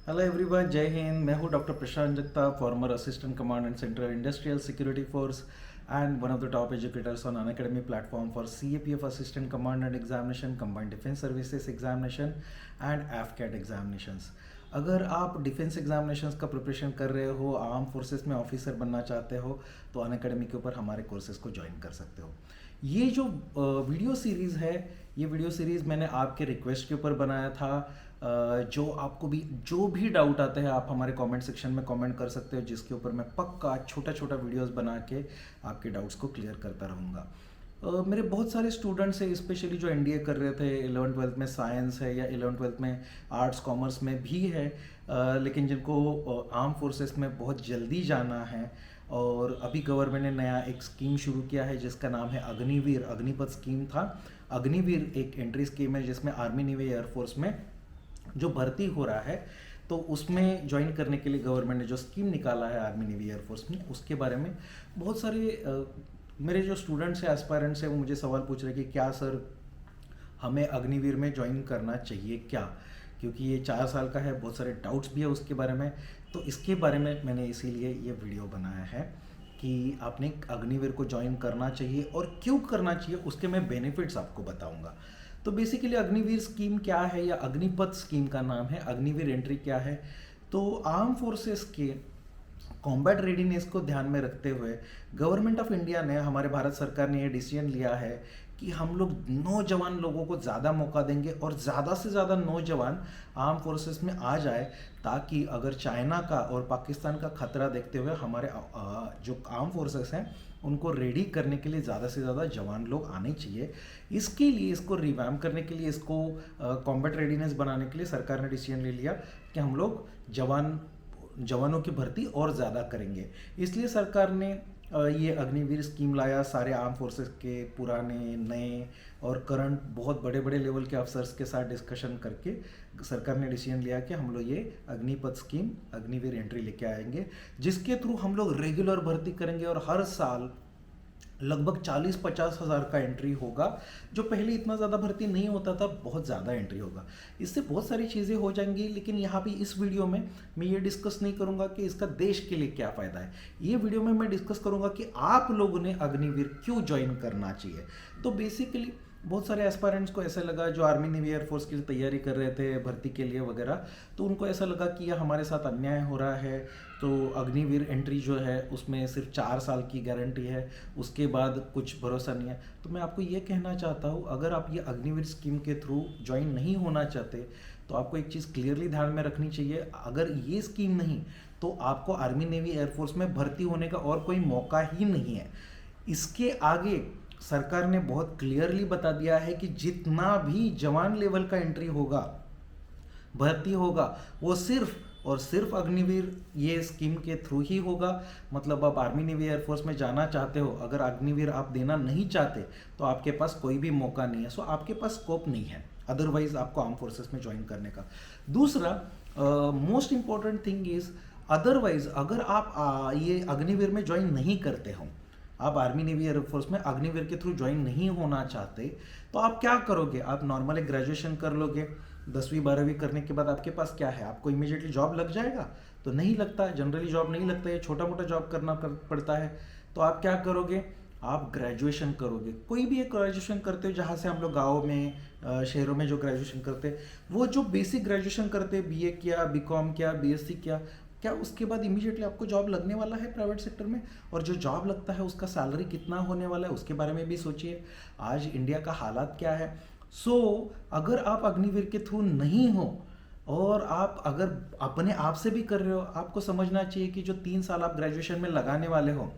Hello everyone, जय हिंद। मैं हूं doctor Prashant Jagtap, farmer assistant commandant central industrial security force and one of the top educators on Unacademy platform for CAPF Assistant Commandant Examination, Combined Defense Services Examination and AFCAT Examinations। अगर आप defence examinations का preparation कर रहे हो, arm forces में officer बनना चाहते हो, तो अनअकैडमी के ऊपर हमारे कोर्सेज को ज्वाइन कर सकते हो। ये जो वीडियो सीरीज़ है, ये वीडियो सीरीज़ मैंने आपके रिक्वेस्ट के ऊपर बनाया था। जो आपको भी जो भी डाउट आता है आप हमारे कमेंट सेक्शन में कमेंट कर सकते हो, जिसके ऊपर मैं पक्का छोटा छोटा वीडियोस बना के आपके डाउट्स को क्लियर करता रहूँगा। मेरे बहुत सारे स्टूडेंट्स हैं, स्पेशली जो एनडीए कर रहे थे, 11th-12th में साइंस है या 11th-12th में आर्ट्स कॉमर्स में भी है, लेकिन जिनको आर्म फोर्सेस में बहुत जल्दी जाना है। और अभी गवर्नमेंट ने नया एक स्कीम शुरू किया है जिसका नाम है अग्निवीर। अग्निपथ स्कीम था। अग्निवीर एक एंट्री स्कीम है जिसमें आर्मी, नेवी, एयरफोर्स में जो भर्ती हो रहा है, तो उसमें ज्वाइन करने के लिए गवर्नमेंट ने जो स्कीम निकाला है आर्मी, नेवी, एयरफोर्स में, उसके बारे में बहुत सारे मेरे जो स्टूडेंट्स हैं, एस्पायरेंट्स हैं, वो मुझे सवाल पूछ रहे हैं कि क्या सर हमें अग्निवीर में ज्वाइन करना चाहिए क्या, क्योंकि ये 4 साल का है, बहुत सारे डाउट्स भी है उसके बारे में। तो इसके बारे में मैंने इसीलिए ये वीडियो बनाया है कि आपने अग्निवीर को ज्वाइन करना चाहिए और क्यों करना चाहिए, उसके मैं बेनिफिट्स आपको बताऊंगा। तो बेसिकली अग्निवीर स्कीम क्या है, या अग्निपथ स्कीम का नाम है, अग्निवीर एंट्री क्या है। तो आर्म फोर्सेस के कॉम्बैट रेडीनेस को ध्यान में रखते हुए गवर्नमेंट ऑफ इंडिया ने, हमारे भारत सरकार ने ये डिसीजन लिया है कि हम लोग नौजवान लोगों को ज़्यादा मौका देंगे और ज़्यादा से ज़्यादा नौजवान आर्म फोर्सेस में आ जाए, ताकि अगर चाइना का और पाकिस्तान का खतरा देखते हुए हमारे जो आर्म फोर्सेस हैं उनको रेडी करने के लिए ज़्यादा से ज़्यादा जवान लोग आने चाहिए। इसके लिए, इसको रिवैम्प करने के लिए, इसको कॉम्बैट रेडीनेस बनाने के लिए सरकार ने डिसीजन ले लिया कि हम लोग जवानों की भर्ती और ज़्यादा करेंगे। इसलिए सरकार ने ये अग्निवीर स्कीम लाया। सारे आर्म फोर्सेस के पुराने, नए और करंट बहुत बड़े बड़े लेवल के अफसर्स के साथ डिस्कशन करके सरकार ने डिसीजन लिया कि हम लोग ये अग्निपथ स्कीम, अग्निवीर एंट्री लेके आएंगे, जिसके थ्रू हम लोग रेगुलर भर्ती करेंगे और हर साल लगभग 40-50 हज़ार का एंट्री होगा। जो पहले इतना ज़्यादा भर्ती नहीं होता था, बहुत ज़्यादा एंट्री होगा। इससे बहुत सारी चीज़ें हो जाएंगी, लेकिन यहाँ पे इस वीडियो में मैं ये डिस्कस नहीं करूँगा कि इसका देश के लिए क्या फ़ायदा है। ये वीडियो में मैं डिस्कस करूँगा कि आप लोगों ने अग्निवीर क्यों ज्वाइन करना चाहिए। तो बेसिकली बहुत सारे एस्पायरेंट्स को ऐसा लगा, जो आर्मी, नेवी, एयरफोर्स की तैयारी कर रहे थे भर्ती के लिए वगैरह, तो उनको ऐसा लगा कि यह हमारे साथ अन्याय हो रहा है। तो अग्निवीर एंट्री जो है उसमें सिर्फ 4 साल की गारंटी है, उसके बाद कुछ भरोसा नहीं है। तो मैं आपको ये कहना चाहता हूँ, अगर आप ये अग्निवीर स्कीम के थ्रू ज्वाइन नहीं होना चाहते, तो आपको एक चीज़ क्लियरली ध्यान में रखनी चाहिए। अगर ये स्कीम नहीं, तो आपको आर्मी, नेवी, एयरफोर्स में भर्ती होने का और कोई मौका ही नहीं है। इसके आगे सरकार ने बहुत क्लियरली बता दिया है कि जितना भी जवान लेवल का एंट्री होगा, भर्ती होगा, वो सिर्फ और सिर्फ अग्निवीर ये स्कीम के थ्रू ही होगा। मतलब आप आर्मी, नेवी, एयरफोर्स में जाना चाहते हो, अगर अग्निवीर आप देना नहीं चाहते, तो आपके पास कोई भी मौका नहीं है। सो आपके पास स्कोप नहीं है अदरवाइज आपको आर्म फोर्सेस में ज्वाइन करने का। दूसरा most important thing is, otherwise अगर आप ये अग्निवीर में ज्वाइन नहीं करते हो, आप आर्मी, नेवी, एयरफोर्स में अग्निवीर के थ्रू ज्वाइन नहीं होना चाहते, तो आप क्या करोगे? आप नॉर्मल एक ग्रेजुएशन कर लोगे। 10वीं 12वीं करने के बाद आपके पास क्या है? आपको इमीडिएटली जॉब लग जाएगा? तो नहीं लगता, जनरली जॉब नहीं लगता है, छोटा मोटा जॉब करना पड़ता है। तो आप क्या करोगे? आप ग्रेजुएशन करोगे। कोई भी एक ग्रेजुएशन करते हो, जहाँ से हम लोग गाँव में, शहरों में जो ग्रेजुएशन करते हैं, वो जो बेसिक ग्रेजुएशन करते हैं, बीए किया, बीकॉम किया, बीएससी किया, क्या उसके बाद इमीडिएटली आपको जॉब लगने वाला है प्राइवेट सेक्टर में? और जो जॉब लगता है उसका सैलरी कितना होने वाला है, उसके बारे में भी सोचिए। आज इंडिया का हालात क्या है। अगर आप अग्निवीर के थ्रू नहीं हो और आप अगर अपने आप से भी कर रहे हो, आपको समझना चाहिए कि जो 3 साल आप ग्रेजुएशन में लगाने वाले हो,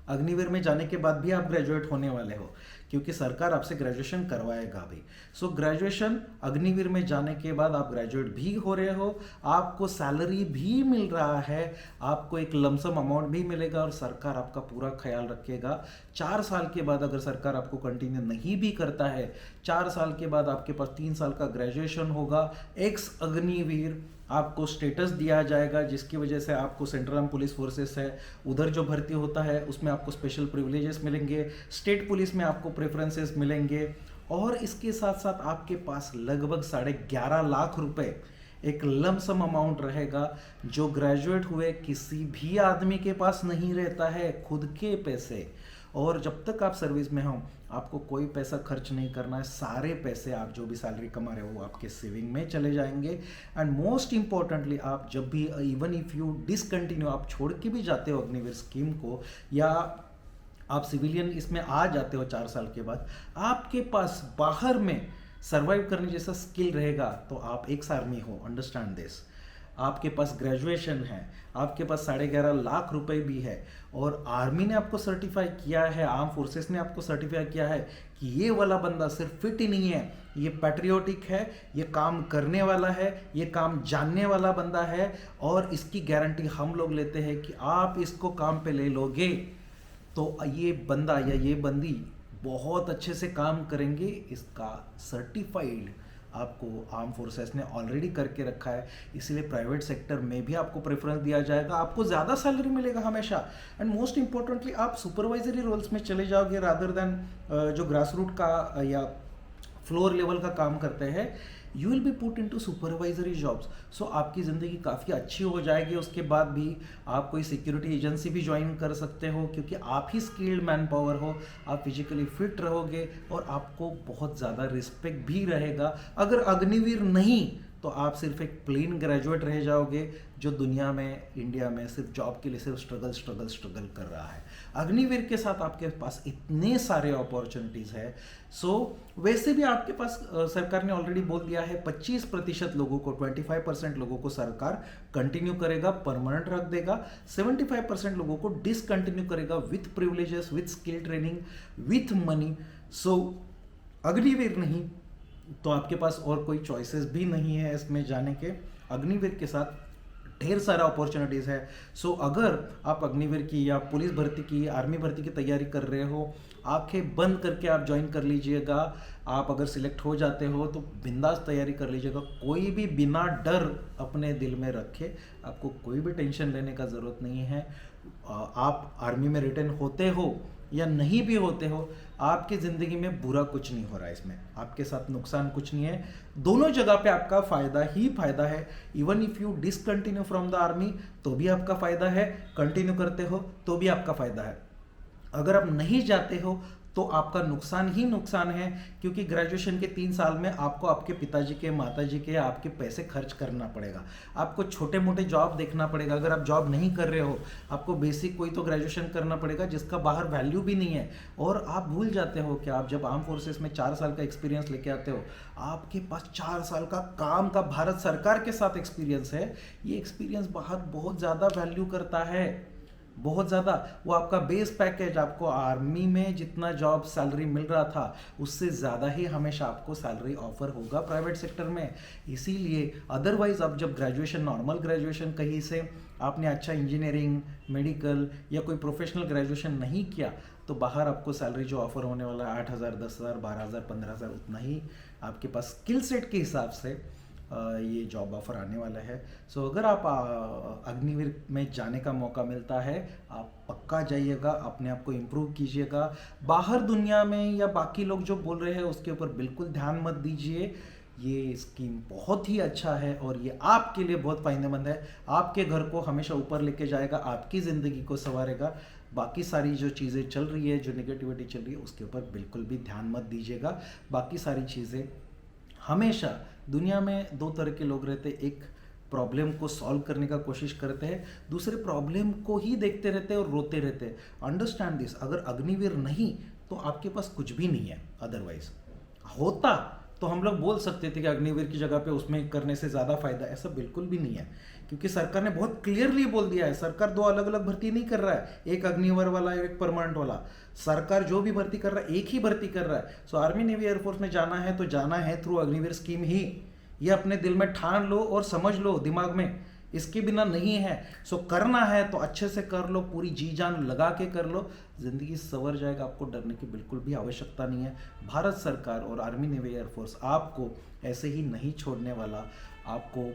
अग्निवीर में जाने के बाद भी आप ग्रेजुएट होने वाले हो, क्योंकि सरकार आपसे ग्रेजुएशन करवाएगा भी। ग्रेजुएशन, अग्निवीर में जाने के बाद आप ग्रेजुएट भी हो रहे हो, आपको सैलरी भी मिल रहा है, आपको एक लमसम अमाउंट भी मिलेगा और सरकार आपका पूरा ख्याल रखेगा। 4 साल के बाद अगर सरकार आपको कंटिन्यू नहीं भी करता है, 4 साल के बाद आपके पास 3 साल का ग्रेजुएशन होगा, एक्स अग्निवीर, आपको स्टेटस दिया जाएगा, जिसकी वजह से आपको सेंट्रल आर्म पुलिस फोर्सेस है, उधर जो भर्ती होता है उसमें आपको स्पेशल प्रिविलेजेस मिलेंगे, स्टेट पुलिस में आपको प्रेफरेंसेस मिलेंगे, और इसके साथ साथ आपके पास लगभग 11.5 लाख रुपए एक लमसम अमाउंट रहेगा जो ग्रेजुएट हुए किसी भी आदमी के पास नहीं रहता है, खुद के पैसे। और जब तक आप सर्विस में हो आपको कोई पैसा खर्च नहीं करना है, सारे पैसे आप जो भी सैलरी कमा रहे हो वो आपके सेविंग में चले जाएंगे। एंड मोस्ट इंपॉर्टेंटली आप जब भी इवन इफ यू डिसकंटिन्यू, आप छोड़ के भी जाते हो अग्निवीर स्कीम को, या आप सिविलियन इसमें आ जाते हो 4 साल के बाद, आपके पास बाहर में सर्वाइव करने जैसा स्किल रहेगा तो आप एक्स आर्मी हो, अंडरस्टैंड दिस। आपके पास ग्रेजुएशन है, आपके पास 11.5 लाख रुपए भी है, और आर्मी ने आपको सर्टिफाई किया है, आर्म फोर्सेस ने आपको सर्टिफाई किया है कि ये वाला बंदा सिर्फ फिट ही नहीं है, ये पैट्रियोटिक है, ये काम करने वाला है, ये काम जानने वाला बंदा है, और इसकी गारंटी हम लोग लेते हैं कि आप इसको काम पे ले लोगे तो ये बंदा या ये बंदी बहुत अच्छे से काम करेंगे। इसका सर्टिफाइड आपको आर्म फोर्सेस ने ऑलरेडी करके रखा है, इसलिए प्राइवेट सेक्टर में भी आपको प्रेफरेंस दिया जाएगा, आपको ज़्यादा सैलरी मिलेगा हमेशा। एंड मोस्ट इंपॉर्टेंटली आप सुपरवाइजरी रोल्स में चले जाओगे रादर देन जो ग्रास रूट का या फ्लोर लेवल का काम करते हैं, you will be put into supervisory jobs. So आपकी ज़िंदगी काफ़ी अच्छी हो जाएगी। उसके बाद भी आप कोई सिक्योरिटी एजेंसी भी ज्वाइन कर सकते हो, क्योंकि आप ही स्किल्ड मैन पावर हो, आप फिजिकली फिट रहोगे और आपको बहुत ज़्यादा रिस्पेक्ट भी रहेगा। अगर अग्निवीर नहीं तो आप सिर्फ एक प्लेन ग्रेजुएट रह जाओगे जो दुनिया में, इंडिया में सिर्फ जॉब के लिए सिर्फ स्ट्रगल कर रहा है। अग्निवीर के साथ आपके पास इतने सारे अपॉर्चुनिटीज़ है। सो वैसे भी आपके पास सरकार ने ऑलरेडी बोल दिया है 25% लोगों को, 25% लोगों को सरकार कंटिन्यू करेगा, परमानेंट रख देगा, 75% लोगों को डिसकंटिन्यू करेगा with privileges, with skill training, with money. So Agniveer नहीं तो आपके पास और कोई चॉइसेस भी नहीं है इसमें जाने के। अग्निवीर के साथ ढेर सारा अपॉर्चुनिटीज़ है। सो अगर आप अग्निवीर की या पुलिस भर्ती की, आर्मी भर्ती की तैयारी कर रहे हो, आंखें बंद करके आप ज्वाइन कर लीजिएगा। आप अगर सिलेक्ट हो जाते हो तो बिंदास तैयारी कर लीजिएगा, कोई भी बिना डर अपने दिल में रखे, आपको कोई भी टेंशन लेने का ज़रूरत नहीं है। आप आर्मी में रिटर्न होते हो या नहीं भी होते हो, आपकी ज़िंदगी में बुरा कुछ नहीं हो रहा है, इसमें आपके साथ नुकसान कुछ नहीं है, दोनों जगह पे आपका फ़ायदा ही फ़ायदा है। Even if you discontinue from the army तो भी आपका फ़ायदा है, कंटिन्यू करते हो तो भी आपका फ़ायदा है। अगर आप नहीं जाते हो तो आपका नुकसान ही नुकसान है, क्योंकि ग्रेजुएशन के 3 साल में आपको आपके पिताजी के, माताजी के, आपके पैसे खर्च करना पड़ेगा, आपको छोटे मोटे जॉब देखना पड़ेगा। अगर आप जॉब नहीं कर रहे हो, आपको बेसिक कोई तो ग्रेजुएशन करना पड़ेगा जिसका बाहर वैल्यू भी नहीं है। और आप भूल जाते हो कि आप जब आर्म फोर्सेस में 4 साल का एक्सपीरियंस लेके आते हो, आपके पास 4 साल का काम का भारत सरकार के साथ एक्सपीरियंस है। ये एक्सपीरियंस बाहर बहुत ज़्यादा वैल्यू करता है, बहुत ज़्यादा। वो आपका बेस पैकेज, आपको आर्मी में जितना जॉब सैलरी मिल रहा था उससे ज़्यादा ही हमेशा आपको सैलरी ऑफर होगा प्राइवेट सेक्टर में। इसीलिए अदरवाइज आप जब ग्रेजुएशन, नॉर्मल ग्रेजुएशन कहीं से आपने अच्छा इंजीनियरिंग, मेडिकल या कोई प्रोफेशनल ग्रेजुएशन नहीं किया तो बाहर आपको सैलरी जो ऑफर होने वाला है 8,000, 10,000, 12,000, 15,000, उतना ही आपके पास स्किल सेट के हिसाब से ये जॉब ऑफर आने वाला है। सो अगर आप अग्निवीर में जाने का मौका मिलता है, आप पक्का जाइएगा, अपने आप को इम्प्रूव कीजिएगा। बाहर दुनिया में या बाकी लोग जो बोल रहे हैं उसके ऊपर बिल्कुल ध्यान मत दीजिए। ये स्कीम बहुत ही अच्छा है और ये आपके लिए बहुत फ़ायदेमंद है, आपके घर को हमेशा ऊपर लेके जाएगा, आपकी ज़िंदगी को संवारेगा। बाकी सारी जो चीज़ें चल रही है, जो नेगेटिविटी चल रही है, उसके ऊपर बिल्कुल भी ध्यान मत दीजिएगा। बाकी सारी चीज़ें, हमेशा दुनिया में 2 तरह के लोग रहते हैं, एक प्रॉब्लम को सॉल्व करने का कोशिश करते हैं, दूसरे प्रॉब्लम को ही देखते रहते हैं और रोते रहते हैं। Understand this. अगर अग्निवीर नहीं तो आपके पास कुछ भी नहीं है। अदरवाइज होता तो हम लोग बोल सकते थे कि अग्निवीर की जगह पे उसमें करने से ज़्यादा फायदा, ऐसा बिल्कुल भी नहीं है, क्योंकि सरकार ने बहुत क्लियरली बोल दिया है। सरकार 2 अलग अलग भर्ती नहीं कर रहा है, एक अग्निवीर वाला, एक परमानेंट वाला। सरकार जो भी भर्ती कर रहा है एक ही भर्ती कर रहा है। सो आर्मी, नेवी, एयरफोर्स में जाना है तो जाना है थ्रू अग्निवीर स्कीम ही। ये अपने दिल में ठान लो और समझ लो दिमाग में, इसके बिना नहीं है। सो करना है तो अच्छे से कर लो, पूरी जी जान लगा के कर लो, ज़िंदगी संवर जाएगा, आपको डरने की बिल्कुल भी आवश्यकता नहीं है। भारत सरकार और आर्मी, नेवी, एयरफोर्स आपको ऐसे ही नहीं छोड़ने वाला। आपको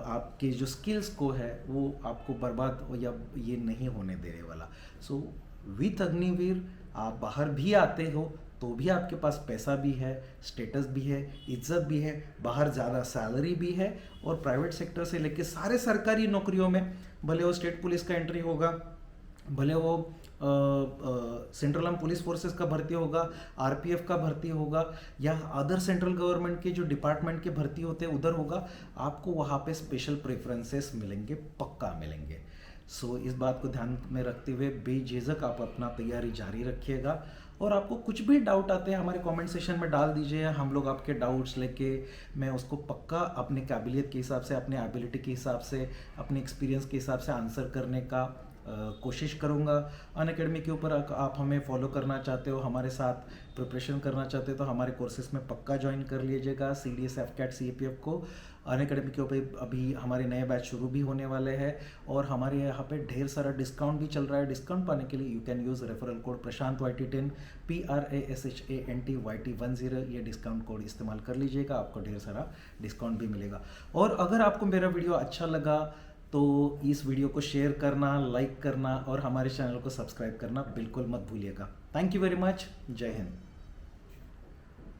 आपके जो स्किल्स को है वो आपको बर्बाद या ये नहीं होने देने वाला। सो विथ अग्निवीर आप बाहर भी आते हो तो भी आपके पास पैसा भी है, स्टेटस भी है, इज्जत भी है, बाहर ज़्यादा सैलरी भी है, और प्राइवेट सेक्टर से लेके सारे सरकारी नौकरियों में, भले वो स्टेट पुलिस का एंट्री होगा, भले वो सेंट्रल आर्म पुलिस फोर्सेस का भर्ती होगा, आरपीएफ का भर्ती होगा, या अदर सेंट्रल गवर्नमेंट के जो डिपार्टमेंट के भर्ती होते हैं उधर होगा, आपको वहाँ पे स्पेशल प्रेफरेंसेस मिलेंगे, पक्का मिलेंगे। सो इस बात को ध्यान में रखते हुए बेझिझक आप अपना तैयारी जारी रखिएगा, और आपको कुछ भी डाउट आते हैं हमारे कमेंट सेक्शन में डाल दीजिए, हम लोग आपके डाउट्स लेके मैं उसको पक्का अपने काबिलियत के हिसाब से, अपने एबिलिटी के हिसाब से, अपने एक्सपीरियंस के हिसाब से आंसर करने का कोशिश करूँगा। अनअकैडमी के ऊपर आप हमें फॉलो करना चाहते हो, हमारे साथ प्रिपरेशन करना चाहते हो, तो हमारे कोर्सेज में पक्का ज्वाइन कर लीजिएगा CDS FCAT CAPF को। अनअकैडमी के ऊपर अभी हमारे नए बैच शुरू भी होने वाले हैं, और हमारे यहाँ पे ढेर सारा डिस्काउंट भी चल रहा है। डिस्काउंट पाने के लिए you can use referral code Prashant YT10 PRASHANT10, ये डिस्काउंट कोड इस्तेमाल कर लीजिएगा, आपको ढेर सारा डिस्काउंट भी मिलेगा। और अगर आपको मेरा वीडियो अच्छा लगा तो इस वीडियो को शेयर करना, लाइक करना, और हमारे चैनल को सब्सक्राइब करना बिल्कुल मत भूलिएगा। Thank you very much. जय हिंद।